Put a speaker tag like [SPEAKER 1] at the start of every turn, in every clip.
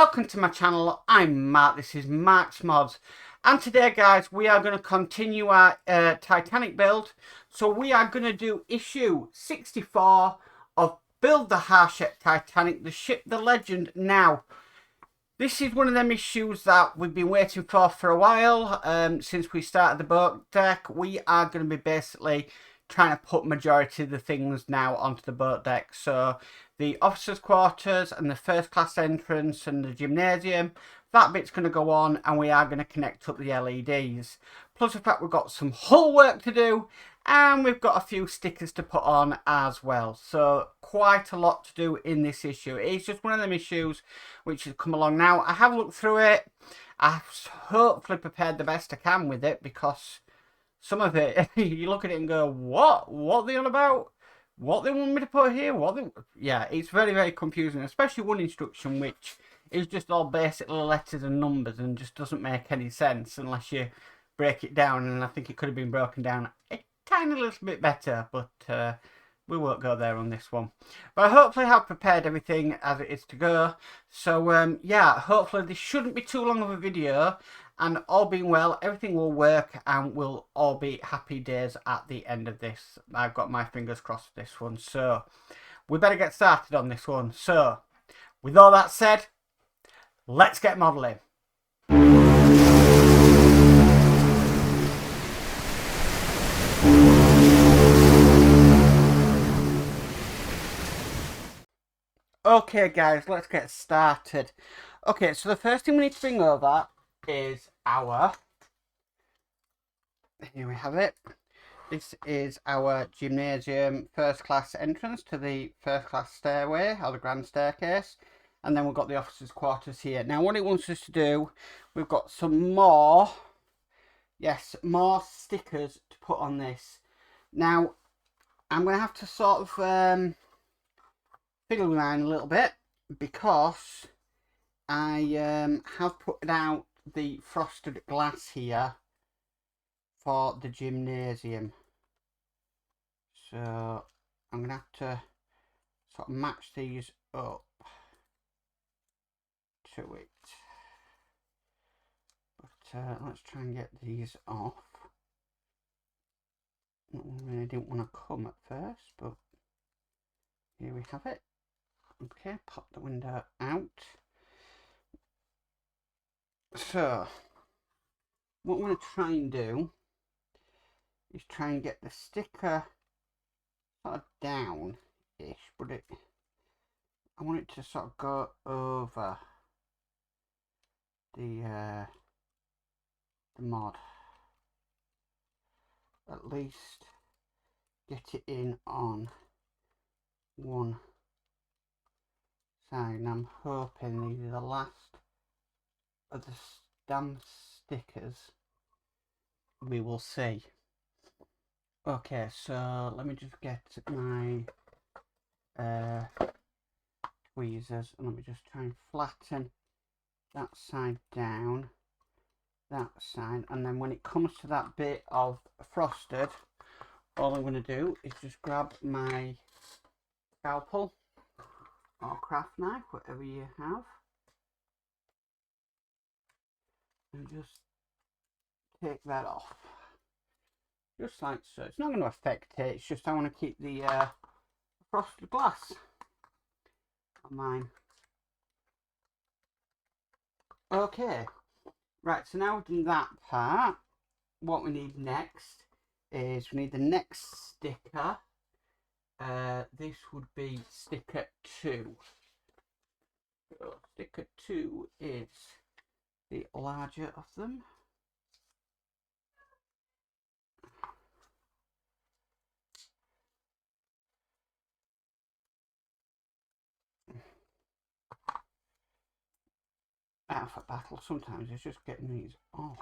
[SPEAKER 1] welcome to my channel. I'm Mark, this is Mark's Mods, and today guys we are going to continue our Titanic build. So we are going to do issue 64 of Build the Harshep Titanic, the ship, the legend. Now this is one of them issues that we've been waiting for a while. Since we started the boat deck, we are going to be basically trying to put majority of the things now onto the boat deck. So the officers' quarters and the first class entrance and the gymnasium, that bit's going to go on, and we are going to connect up the LEDs. Plus the fact we've got some hull work to do, and we've got a few stickers to put on as well. So quite a lot to do in this issue. It's just one of them issues which has come along now. I have looked through it. I've hopefully prepared the best I can with it, because some of it, you look at it and go, what are they on about? What they want me to put here? Yeah, it's very, very confusing, especially one instruction which is just all basic letters and numbers and just doesn't make any sense unless you break it down, and I think it could have been broken down a tiny little bit better, but we won't go there on this one. But I hopefully have prepared everything as it is to go. So yeah, hopefully this shouldn't be too long of a video, and all being well, everything will work and we'll all be happy days at the end of this. I've got my fingers crossed for this one. So we better get started on this one. So with all that said, let's get modelling. Okay guys, let's get started. Okay, so the first thing we need to bring over is our, here we have it, this is our gymnasium first class entrance to the first class stairway, or the grand staircase, and then we've got the officers' quarters here. Now what it wants us to do, we've got some more, yes, more stickers to put on this. Now I'm going to have to sort of fiddle around a little bit, because I have put out the frosted glass here for the gymnasium. So I'm going to have to sort of match these up to it. But let's try and get these off. That one really didn't want to come at first, but here we have it. Okay, pop the window out. So what I'm going to try and do is try and get the sticker sort of down-ish, but I want it to sort of go over the mod. At least get it in on one side, and I'm hoping these are the last of the stamp stickers. We will see. Okay, so let me just get my tweezers, and let me just try and flatten that side down, that side, and then when it comes to that bit of frosted, all I'm going to do is just grab my scalpel or craft knife, whatever you have, and just take that off, just like so. It's not going to affect it, it's just I want to keep the frosted glass on mine. Okay, right, so now we've done that part, what we need next is we need the next sticker. This would be sticker 2. So sticker 2 is the larger of them. Outfit battle, sometimes it's just getting these off.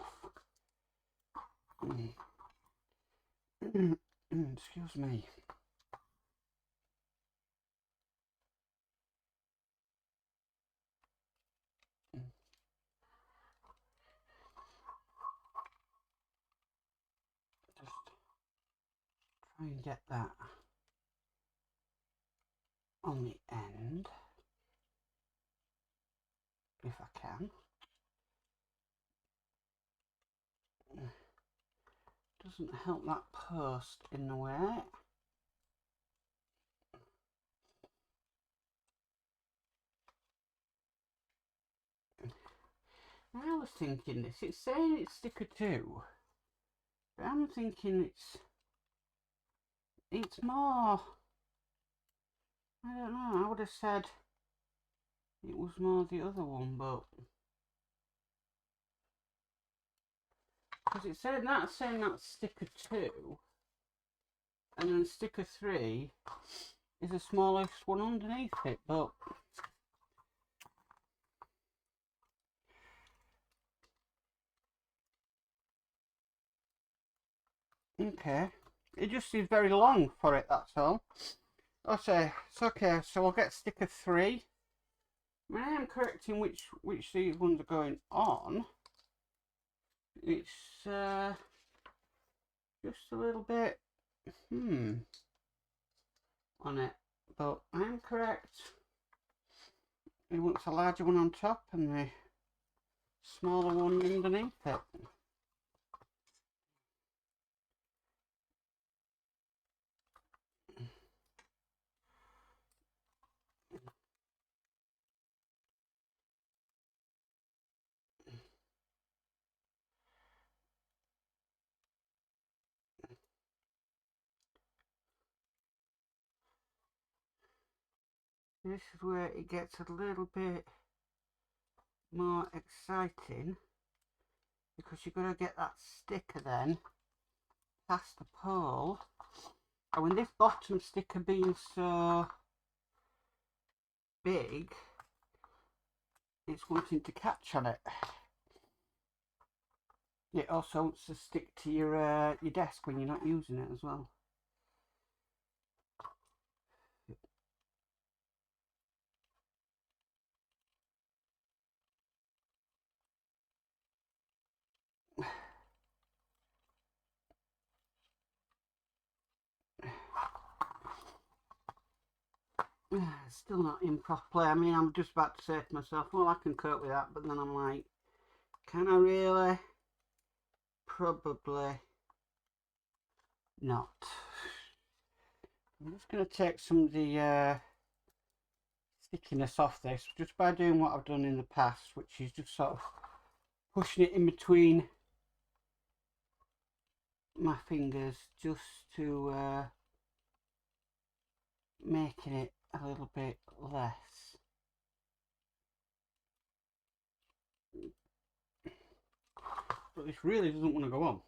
[SPEAKER 1] Excuse me. Just try and get that on the end. can. Doesn't help that post in the way. I was thinking this, it's saying it's sticker 2, but I'm thinking it's more, I don't know, I would have said it was more the other one, but because it's saying that's sticker 2, and then sticker 3 is the smallest one underneath it, but okay, it just seems very long for it, that's all. I'll say it's okay, so we'll get sticker 3. I mean, I am correcting which these ones are going on. It's just a little bit on it, but I am correct. He wants a larger one on top and the smaller one underneath it. This is where it gets a little bit more exciting, because you've got to get that sticker then past the pole. And with this bottom sticker being so big, it's wanting to catch on it. It also wants to stick to your desk when you're not using it as well. Still not in properly. I mean, I'm just about to say to myself, well, I can cope with that, but then I'm like, can I really? Probably not. I'm just going to take some of the stickiness off this just by doing what I've done in the past, which is just sort of pushing it in between my fingers just to making it a little bit less. But this really doesn't want to go on.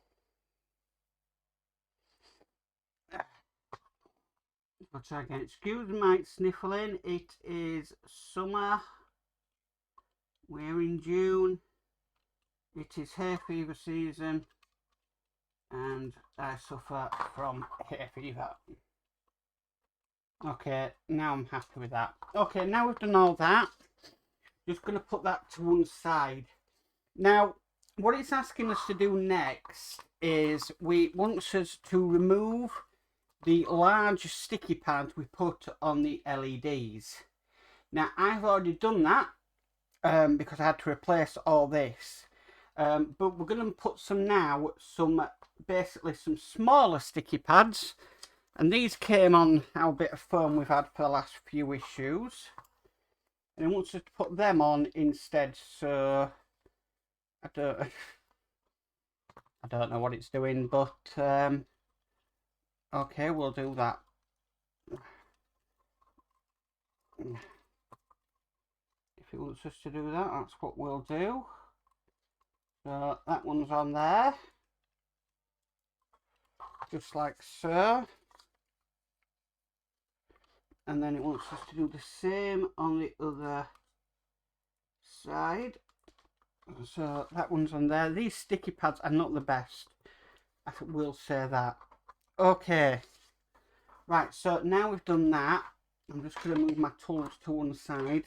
[SPEAKER 1] I'll try again. Excuse my sniffling. It is summer. We're in June. It is hay fever season, and I suffer from hay fever. Okay, now I'm happy with that. Okay, now we've done all that, just going to put that to one side. Now, what it's asking us to do next is we want us to remove the large sticky pads we put on the LEDs. Now, I've already done that because I had to replace all this. But we're going to put some basically some smaller sticky pads. And these came on our bit of foam we've had for the last few issues. And I want us to put them on instead, so I don't know what it's doing, but okay, we'll do that. If it wants us to do that, that's what we'll do. So that one's on there, just like so. And then it wants us to do the same on the other side. So that one's on there. These sticky pads are not the best, I will say that. Okay, right, so now we've done that, I'm just going to move my tools to one side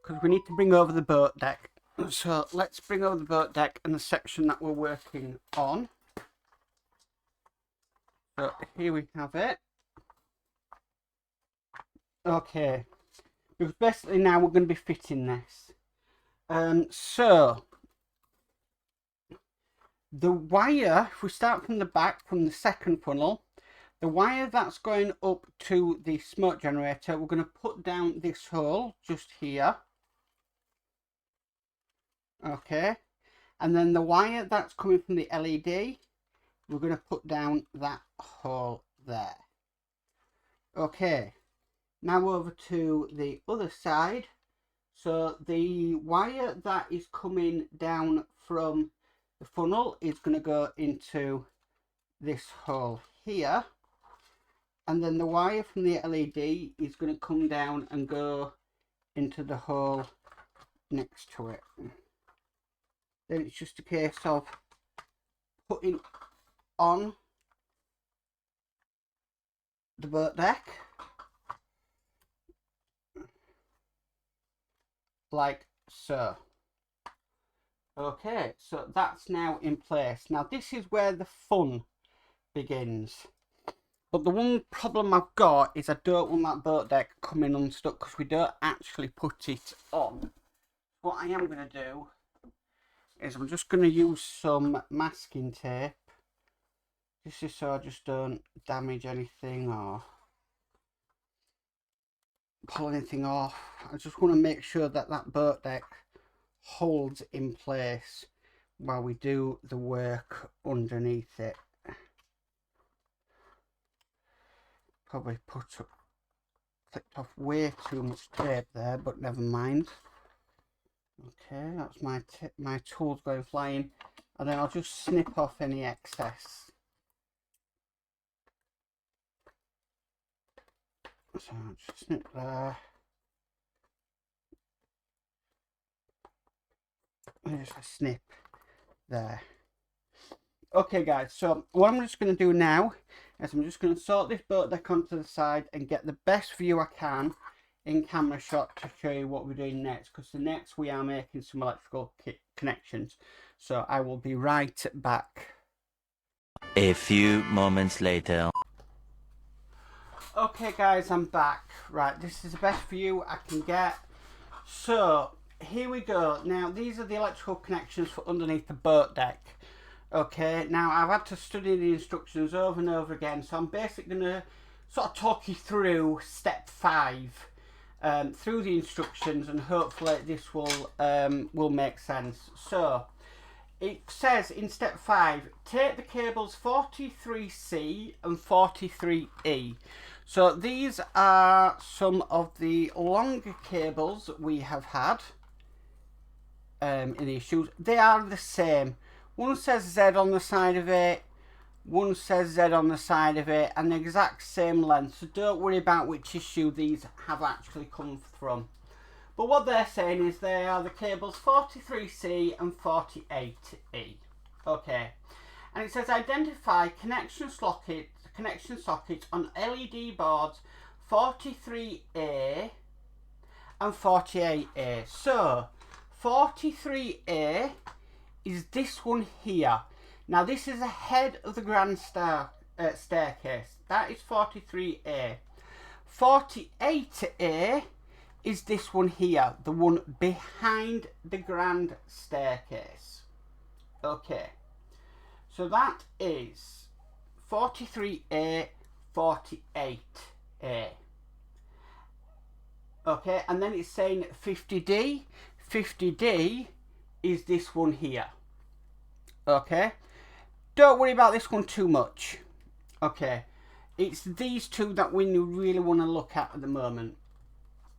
[SPEAKER 1] because we need to bring over the boat deck. So let's bring over the boat deck and the section that we're working on. So here we have it. Okay, because basically now we're going to be fitting this. So the wire, if we start from the back, from the second funnel, the wire that's going up to the smoke generator, we're going to put down this hole just here. Okay. And then the wire that's coming from the LED, we're going to put down that hole there. Okay. Now over to the other side. So the wire that is coming down from the funnel is going to go into this hole here. And then the wire from the LED is going to come down and go into the hole next to it. Then it's just a case of putting on the boat deck like so. Okay, so that's now in place. Now this is where the fun begins. But the one problem I've got is I don't want that boat deck coming unstuck because we don't actually put it on. What I am going to do is I'm just going to use some masking tape. This is so I just don't damage anything or pull anything off. I just want to make sure that that boat deck holds in place while we do the work underneath it. Probably clicked off way too much tape there, but never mind. Okay, that's my tools going flying, and then I'll just snip off any excess. So I'll just snip there. And just a snip there. Okay guys, so what I'm just going to do now is I'm just going to sort this boat deck onto the side and get the best view I can in camera shot to show you what we're doing next, because the next we are making some electrical connections. So I will be right back.
[SPEAKER 2] A few moments later.
[SPEAKER 1] Okay guys, I'm back. Right, this is the best view I can get. So here we go. Now these are the electrical connections for underneath the boat deck. Okay, now I've had to study the instructions over and over again, so I'm basically going to sort of talk you through step 5 through the instructions, and hopefully this will make sense. So it says in step 5, take the cables 43C and 43E. So these are some of the longer cables that we have had in the issues. They are the same. One says Z on the side of it, one says Z on the side of it, and the exact same length. So don't worry about which issue these have actually come from. But what they're saying is they are the cables 43C and 48E. Okay. And it says identify connection sockets on LED boards 43A and 48A. So 43A is this one here. Now this is ahead of the grand staircase. That is 43A. 48A is this one here, the one behind the grand staircase. Okay, so that is 43A, 48A. Okay, and then it's saying 50D. 50D is this one here. Okay, don't worry about this one too much. Okay, it's these two that we really want to look at the moment.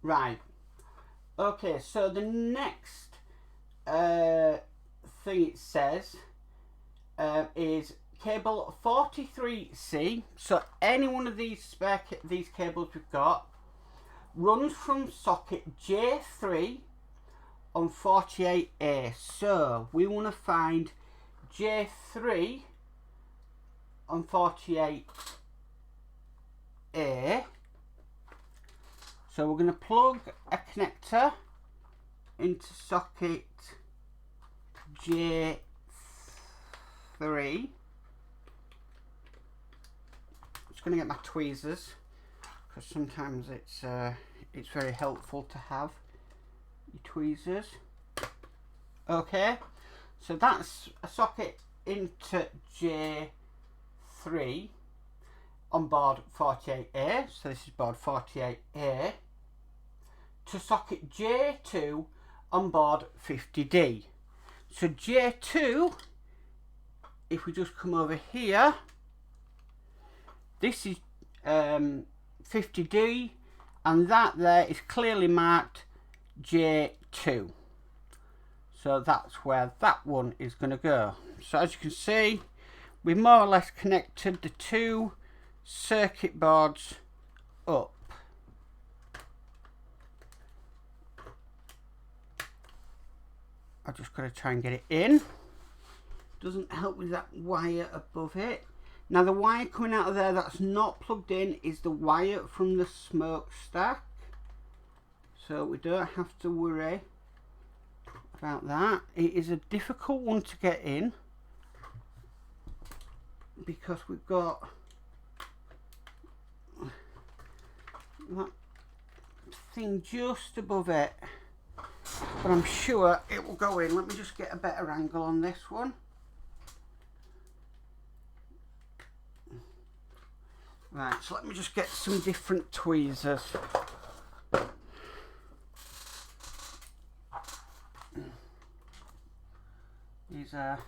[SPEAKER 1] Right. Okay, so the next thing it says is cable 43C. So any one of these these cables we've got runs from socket J3 on 48A. So we want to find J3 on 48A. So we're going to plug a connector into socket J3. Just going to get my tweezers, because sometimes it's very helpful to have your tweezers. Okay, so that's a socket into J3 on board 48A. So this is board 48A to socket J2 on board 50D. So J2, if we just come over here, this is 50D, and that there is clearly marked J2. So that's where that one is going to go. So as you can see, we more or less connected the two circuit boards up. I've just got to try and get it in. Doesn't help with that wire above it. Now the wire coming out of there that's not plugged in is the wire from the smokestack. So we don't have to worry about that. It is a difficult one to get in because we've got that thing just above it, but I'm sure it will go in. Let me just get a better angle on this one. Right, so let me just get some different tweezers. These are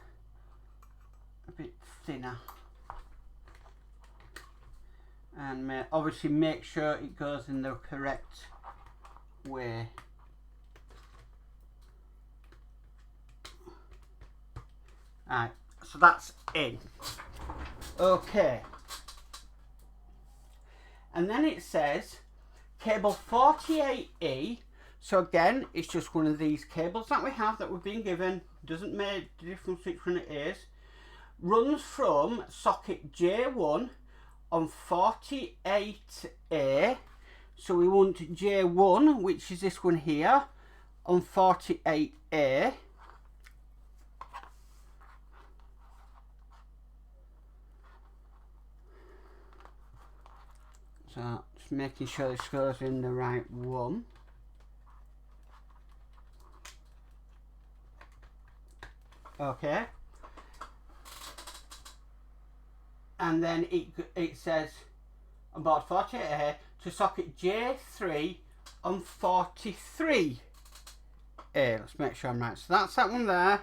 [SPEAKER 1] a bit thinner, and obviously make sure it goes in the correct way. Alright, so that's in. Okay. And then it says cable 48E. So again, it's just one of these cables that we have that we've been given. Doesn't make the difference which one it is. Runs from socket J1 on 48A. So we want J1, which is this one here, on 48A. So just making sure this goes in the right one. Okay. And then it says on board 48A to socket J3 on 43A. Let's make sure I'm right. So that's that one there.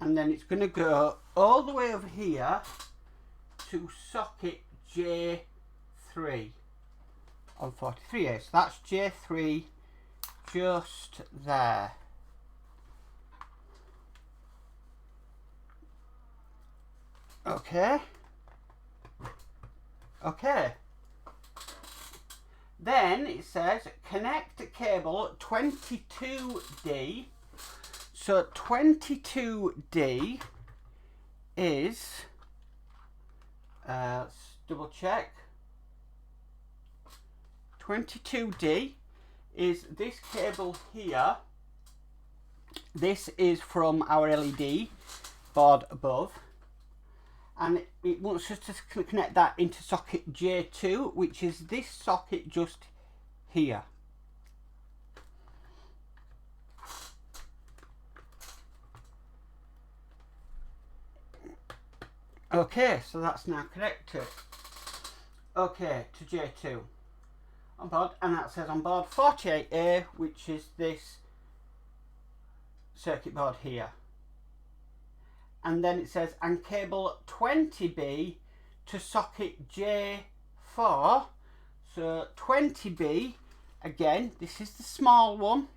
[SPEAKER 1] And then it's going to go all the way over here to socket J3 on 43A. So that's J3 just there. Okay. Okay. Then it says connect cable 22D. So 22D is, let's double check. 22D is this cable here. This is from our LED board above. And it wants us to connect that into socket J2, which is this socket just here. Okay, so that's now connected. Okay, to J2 on board, and that says on board 48A, which is this circuit board here. And then it says and cable 20B to socket J4. So 20B, again, this is the small one.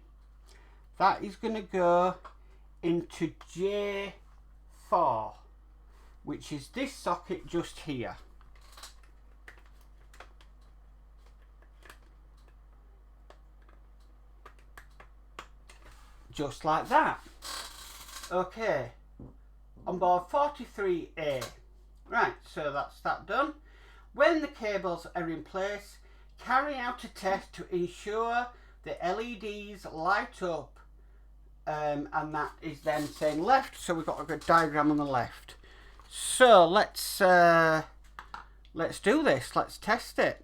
[SPEAKER 1] That is going to go into J4, which is this socket just here. Just like that. Okay. On board 43A. Right, so that's that done. When the cables are in place, carry out a test to ensure the LEDs light up, and that is then saying left, so we've got a good diagram on the left. So let's do this, let's test it.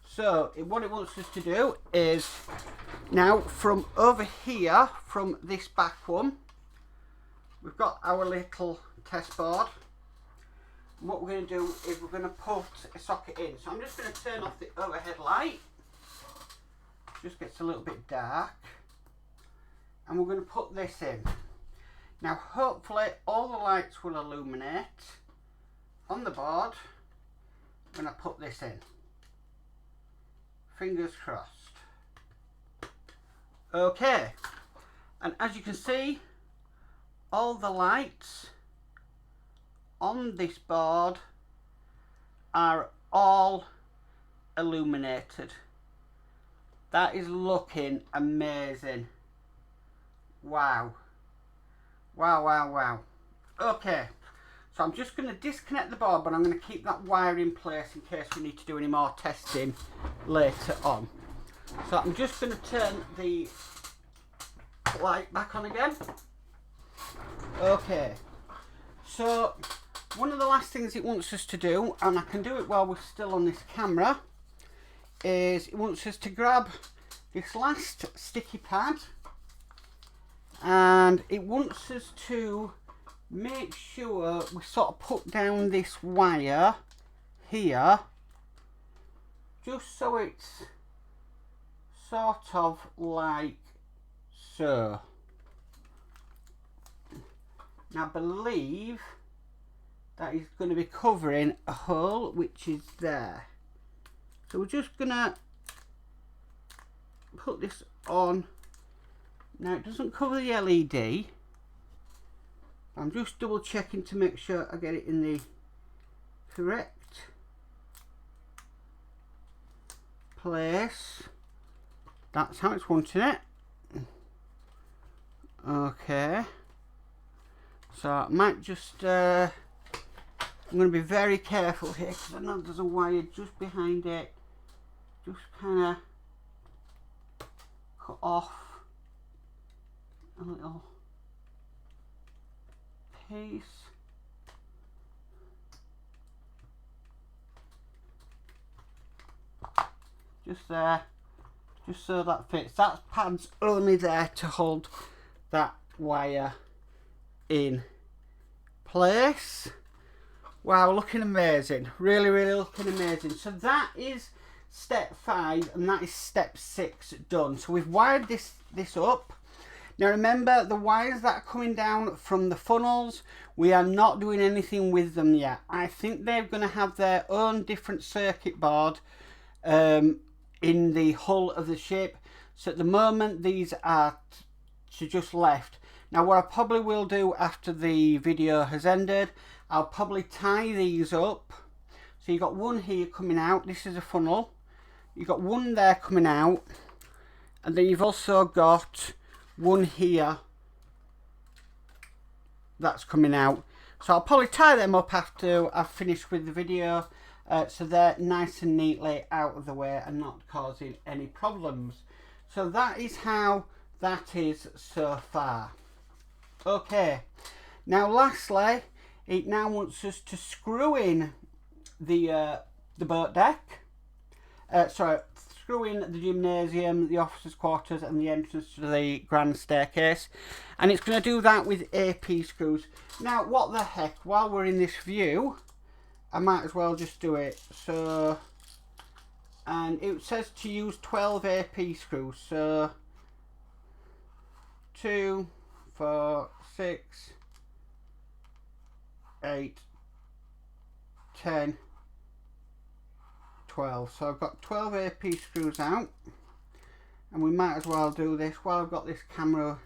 [SPEAKER 1] So what it wants us to do is Now from over here, from this back one, we've got our little test board. And what we're going to do is we're going to put a socket in. So I'm just going to turn off the overhead light. Just gets a little bit dark. And we're going to put this in. Now hopefully all the lights will illuminate on the board when I put this in. Fingers crossed. Okay, and as you can see, all the lights on this board are all illuminated. That is looking amazing. Wow. Wow, wow, wow. Okay, so I'm just going to disconnect the board, but I'm going to keep that wire in place in case we need to do any more testing later on. So I'm just going to turn the light back on again. Okay, so one of the last things it wants us to do, and I can do it while we're still on this camera, is it wants us to grab this last sticky pad, and it wants us to make sure we sort of put down this wire here, just so it's sort of like so. Now I believe that is going to be covering a hole which is there. So we're just going to put this on. Now it doesn't cover the LED. I'm just double checking to make sure I get it in the correct place. That's how it's wanting it. Okay. So I might just, I'm going to be very careful here because I know there's a wire just behind it. Just kind of cut off a little piece. Just there. Just so that fits. That pad's only there to hold that wire in place. Wow, looking amazing. Really, really looking amazing. So that is step 5 and that is step 6 done. So we've wired this up. Now remember, the wires that are coming down from the funnels, we are not doing anything with them yet. I think they're going to have their own different circuit board in the hull of the ship. So at the moment these are to just left. Now what I probably will do after the video has ended, I'll probably tie these up. So you've got one here coming out, this is a funnel. You've got one there coming out, and then you've also got one here that's coming out. So I'll probably tie them up after I've finished with the video, so they're nice and neatly out of the way and not causing any problems. So that is how that is so far. Okay, now lastly, it now wants us to screw in the boat deck. Screw in the gymnasium, the officers' quarters and the entrance to the grand staircase. And it's going to do that with AP screws. Now, what the heck, while we're in this view, I might as well just do it. So, and it says to use 12 AP screws. So, 2, 4, 6, 8, 10, 12. So I've got 12 AP screws out, and we might as well do this while I've got this camera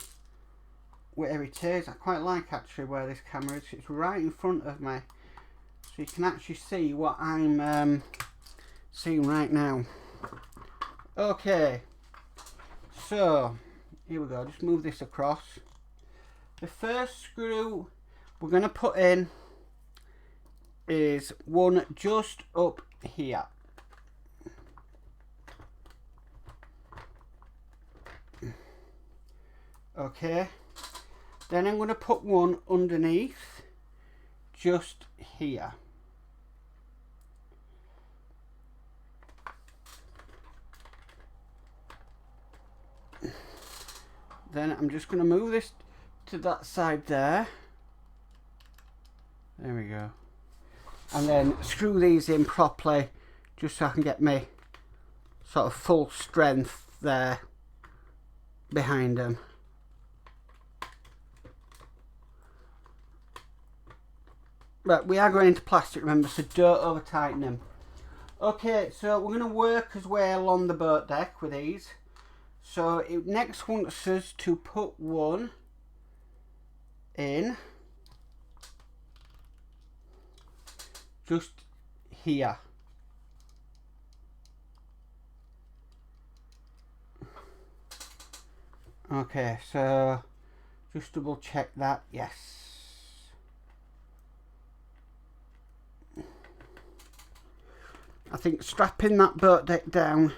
[SPEAKER 1] where it is. I quite like actually where this camera is. It's right in front of me, so you can actually see what I'm seeing right now. Okay, so here we go. Just move this across. The first screw we're going to put in is one just up here. Okay, then I'm going to put one underneath just here. Then I'm just going to move this to that side there. There we go. And then screw these in properly, just so I can get my sort of full strength there behind them. Right, we are going into plastic, remember, so don't over tighten them. Okay, so we're going to work as well on the boat deck with these. So it next wants us to put one in just here. Okay, so just double check that, yes. I think strapping that boat deck down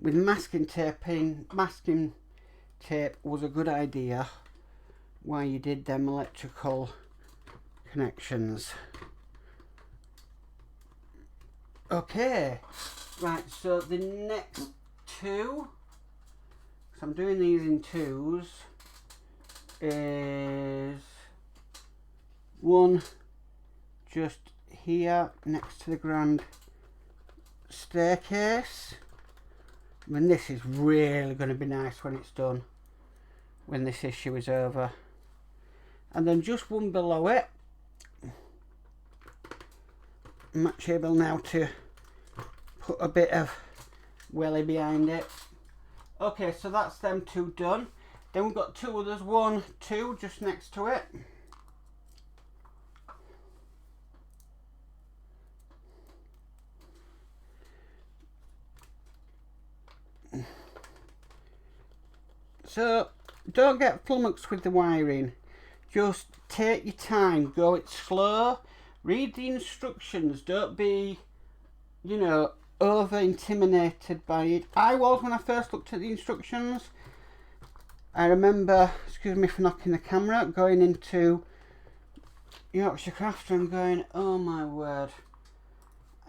[SPEAKER 1] with masking tape was a good idea while you did them electrical connections. Okay, right, so the next two, so I'm doing these in twos, is one just here next to the grand staircase. I mean, this is really going to be nice when it's done, when this issue is over. And then just one below it. I'm actually able now to put a bit of welly behind it. Okay, so that's them two done. Then we've got two others, 1, 2 just next to it. So don't get flummoxed with the wiring, just take your time, go it slow, read the instructions, don't be, you know, over intimidated by it. I was when I first looked at the instructions. I remember, excuse me for knocking the camera, going into Yorkshire Crafter and going, oh my word,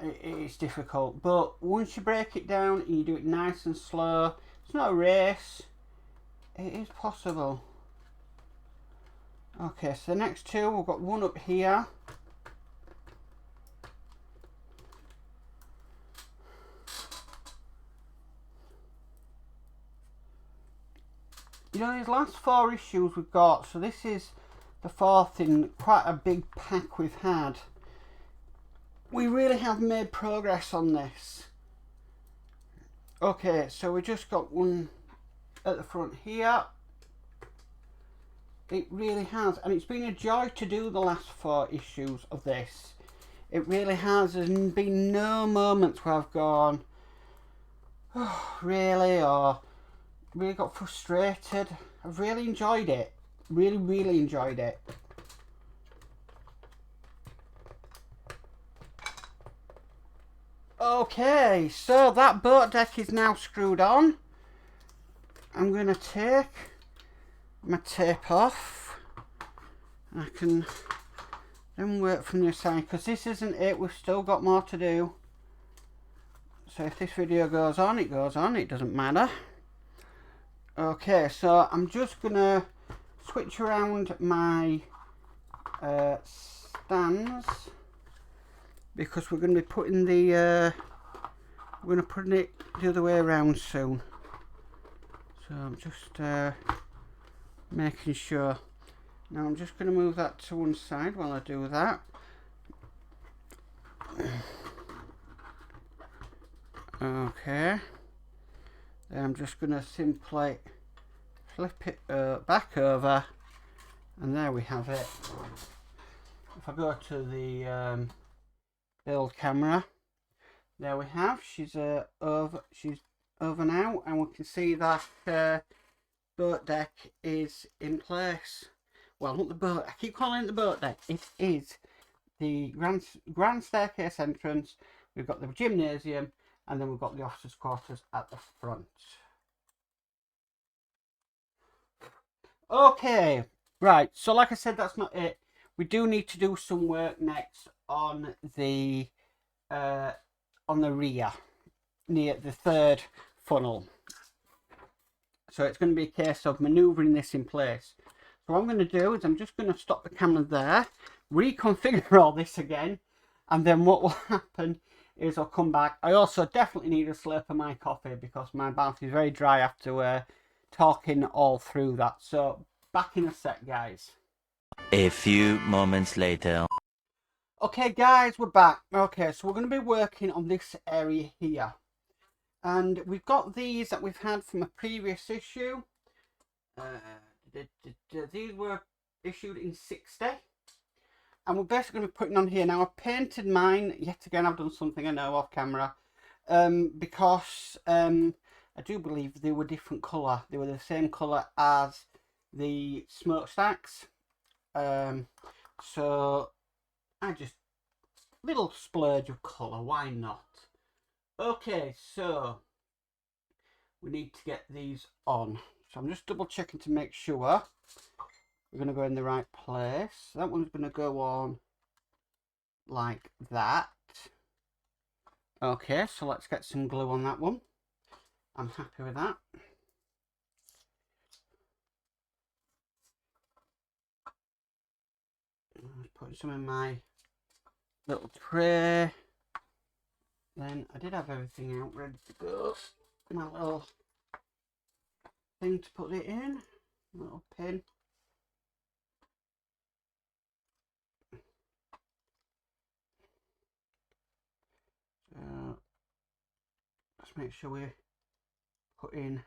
[SPEAKER 1] it's difficult. But once you break it down and you do it nice and slow, it's not a race. It is possible. Okay, so the next two, we've got one up here. You know, these last 4 issues we've got, so this is the 4th in quite a big pack we've had. We really have made progress on this. Okay, so we just got one at the front here. It really has, and it's been a joy to do the last 4 issues of this. It really has. There's been no moments where I've gone, oh, really, or really got frustrated. I've really enjoyed it. Really enjoyed it. Okay, so that boat deck is now screwed on. I'm going to take my tape off. I can then work from the side, because this isn't it, we've still got more to do. So if this video goes on, it goes on, it doesn't matter. Okay, so I'm just going to switch around my stands, because we're going to be putting the we're going to put it the other way around soon. So I'm just making sure. Now I'm just going to move that to one side while I do that. Okay. Then I'm just going to simply flip it back over, and there we have it. If I go to the build camera, there we have. She's over now, and we can see that boat deck is in place. Well, not the boat. I keep calling it the boat deck. It is the grand staircase entrance. We've got the gymnasium, and then we've got the officers' quarters at the front. Okay, right. So, like I said, that's not it. We do need to do some work next on the rear, near the 3rd funnel. So it's going to be a case of manoeuvring this in place. So what I'm going to do is I'm just going to stop the camera there, reconfigure all this again, and then what will happen is I'll come back. I also definitely need a slurp of my coffee because my mouth is very dry after talking all through that. So back in a sec, guys.
[SPEAKER 2] A few moments later.
[SPEAKER 1] Okay, guys, we're back. Okay, so we're going to be working on this area here. And we've got these that we've had from a previous issue. These were issued in 60. And we're basically going to be putting on here. Now, I painted mine. Yet again, I've done something I know off camera. Because I do believe they were different colour. They were the same colour as the smokestacks. So I just, little splurge of colour, why not? Okay, so we need to get these on. So I'm just double checking to make sure we're going to go in the right place. That one's going to go on like that. Okay, so let's get some glue on that one. I'm happy with that. Putting some in my little tray. Then I did have everything out ready to go. My little thing to put it in. Little pin. So let's make sure we're putting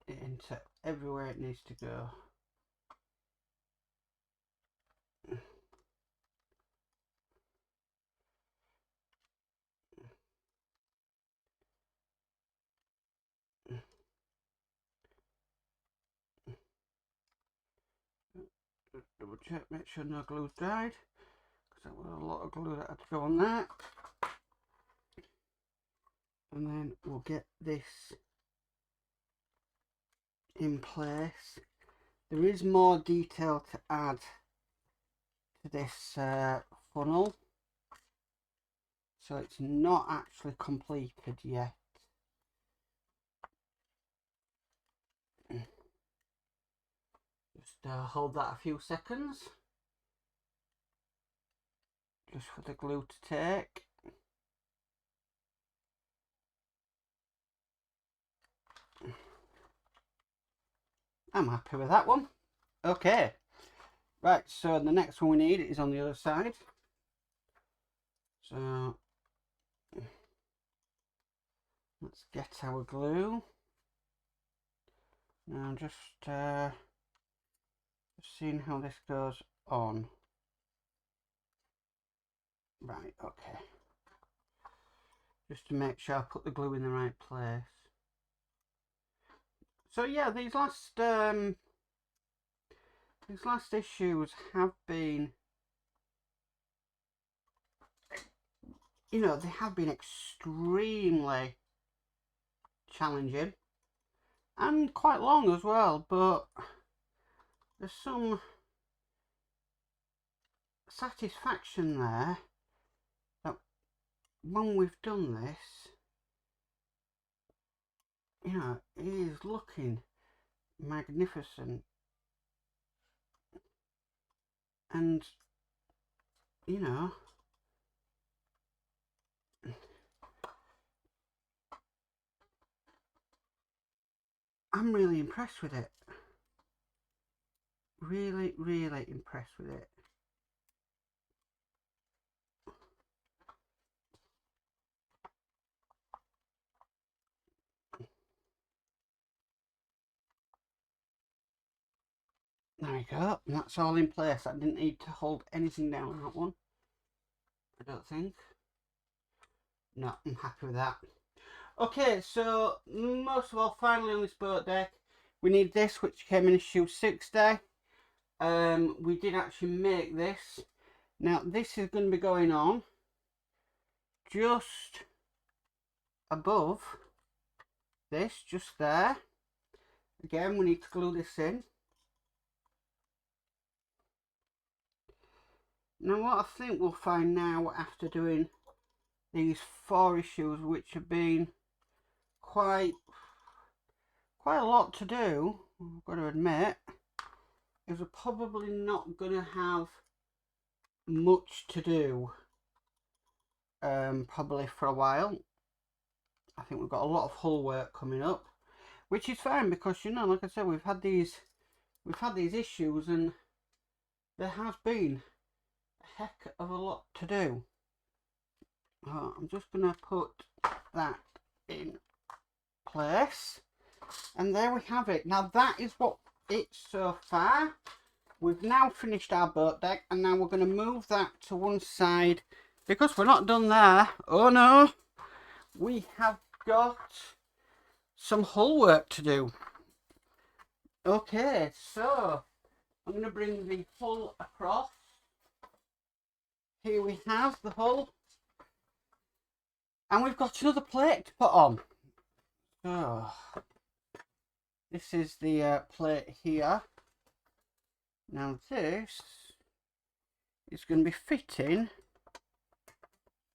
[SPEAKER 1] it into everywhere it needs to go. Double check, make sure no glue's dried, because there was a lot of glue that had to go on that. And then we'll get this in place. There is more detail to add to this funnel, so it's not actually completed yet. Just hold that a few seconds, just for the glue to take. I'm happy with that one. Okay, right, so the next one we need is on the other side. So let's get our glue. Now just seeing how this goes on. Right, okay. Just to make sure I put the glue in the right place. So yeah, these last issues have been, you know, they have been extremely challenging and quite long as well, but there's some satisfaction there that when we've done this, you know, it is looking magnificent. And, you know, I'm really impressed with it. Really, really impressed with it. There we go, and that's all in place. I didn't need to hold anything down on that one, I don't think. No, I'm happy with that. Okay, so most of all, finally on this boat deck, we need this, which came in issue 60. We did actually make this. Now, this is going to be going on just above this, just there. Again, we need to glue this in. Now, what I think we'll find now after doing these 4 issues, which have been quite quite a lot to do, I've got to admit, is we're probably not going to have much to do probably for a while. I think we've got a lot of hull work coming up, which is fine because, you know, like I said, we've had these issues and there has been a heck of a lot to do. I'm just going to put that in place, and there we have it. Now that is what it's so far. We've now finished our boat deck, and now we're going to move that to one side because we're not done there. Oh no, we have got some hull work to do. Okay, so I'm going to bring the hull across. Here we have the hull, and we've got another plate to put on. So this is the plate here. Now this is going to be fitting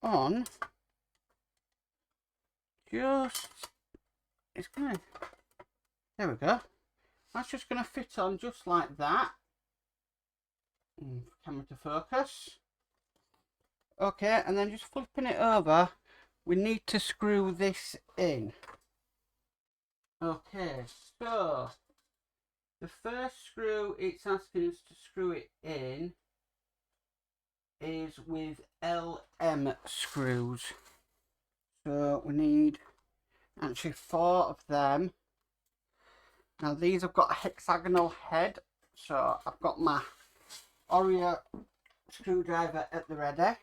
[SPEAKER 1] on just, it's going to, there we go. That's just going to fit on just like that. Camera to focus. Okay, and then just flipping it over, we need to screw this in. Okay, so the first screw it's asking us to screw it in is with LM screws. So we need actually 4 of them. Now these have got a hexagonal head, so I've got my Oreo screwdriver at the ready.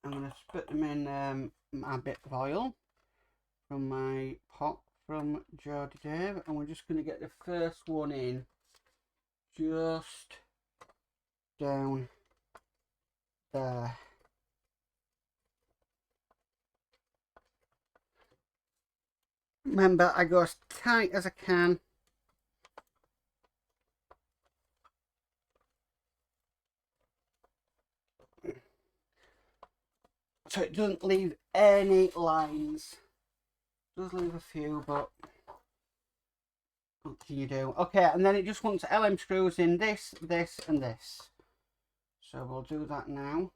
[SPEAKER 1] I'm going to put them in my bit of oil from my pot from Jody Dave, and we're just going to get the first one in just down there. Remember, I go as tight as I can. So it doesn't leave any lines. It does leave a few, but what can you do? Okay, and then it just wants LM screws in this, this, and this. So we'll do that now.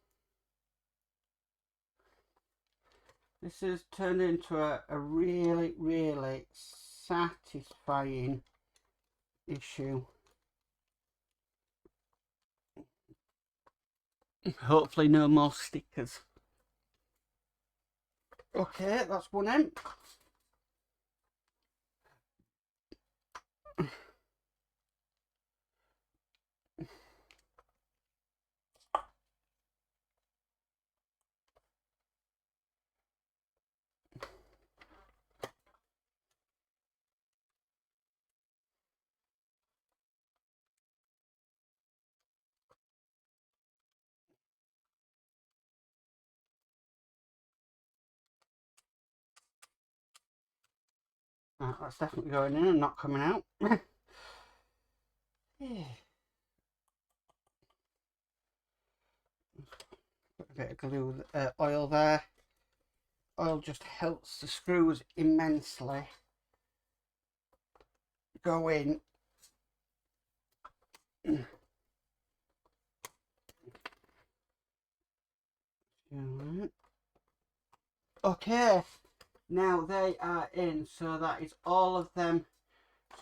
[SPEAKER 1] This has turned into a really, really satisfying issue. Hopefully no more stickers. Okay, that's one in. Right, that's definitely going in and not coming out. Yeah. Put a bit of glue, oil there. Oil just helps the screws immensely go in. Okay, now they are in, so that is all of them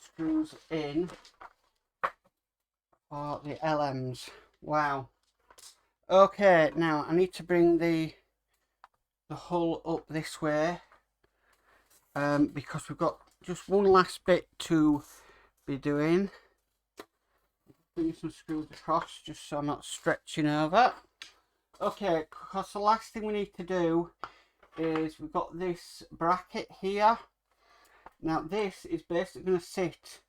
[SPEAKER 1] screws in for the LMs. Wow. Okay, now I need to bring the hull up this way because we've got just one last bit to be doing. Bring some screws across just so I'm not stretching over. Okay, because the last thing we need to do is we've got this bracket here. Now this is basically going to sit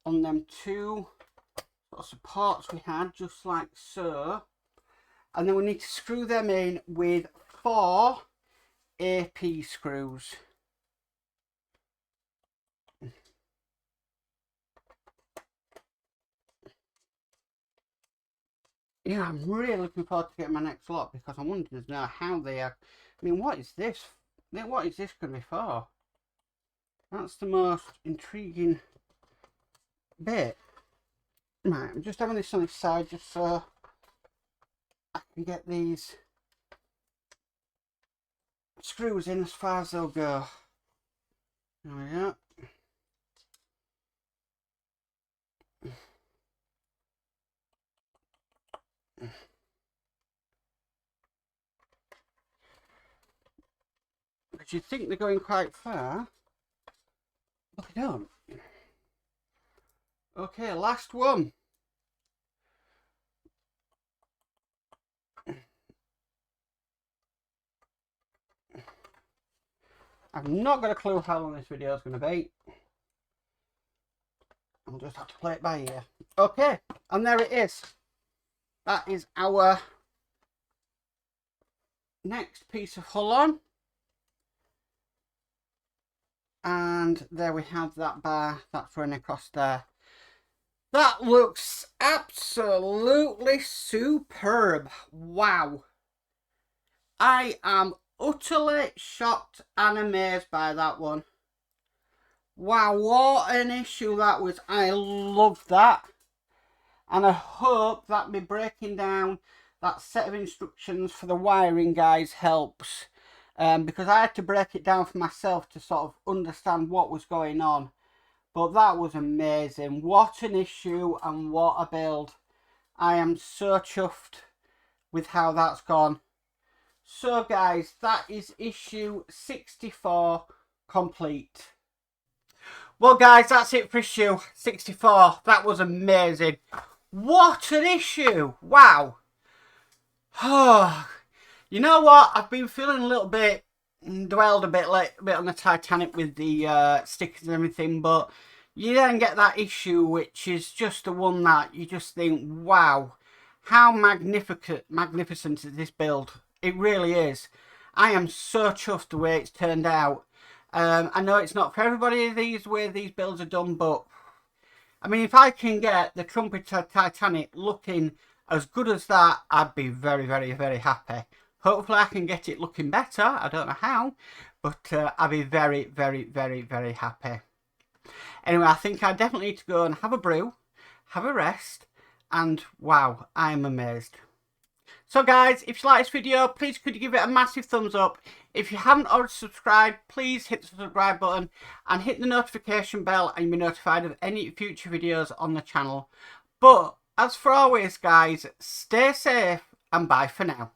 [SPEAKER 1] on them 2 sort of supports we had, just like so. And then we need to screw them in with 4 AP screws. Yeah, I'm really looking forward to getting my next lot because I'm wondering now how they are. I mean, what is this? What is this going to be for? That's the most intriguing bit. Right, I'm just having this on the side just so I can get these screws in as far as they'll go. There we go. Because you'd think they're going quite far, but they don't. Okay, last one. I've not got a clue how long this video is going to be. I'll just have to play it by ear. Okay, and there it is. That is our next piece of hull on. And there we have that bar that's running across there. That looks absolutely superb. Wow. I am utterly shocked and amazed by that one. Wow, what an issue that was. I love that. And I hope that me breaking down that set of instructions for the wiring guys helps. Because I had to break it down for myself to sort of understand what was going on. But that was amazing. What an issue and what a build. I am so chuffed with how that's gone. So guys, that is issue 64 complete. Well guys, that's it for issue 64. That was amazing. What an issue. Wow. Oh, you know what? I've been feeling a little bit dwelled a bit on the Titanic with the stickers and everything, but you then get that issue which is just the one that you just think, wow, how magnificent is this build. It really is. I am so chuffed the way it's turned out. I know it's not for everybody the way these builds are done, but I mean, if I can get the Trumpeter Titanic looking as good as that, I'd be very, very, very happy. Hopefully I can get it looking better. I don't know how, but I'd be very, very, very, very happy. Anyway, I think I definitely need to go and have a brew, have a rest, and wow, I'm amazed. So guys, if you like this video, please could you give it a massive thumbs up. If you haven't already subscribed, please hit the subscribe button and hit the notification bell and you'll be notified of any future videos on the channel. But as for always guys, stay safe and bye for now.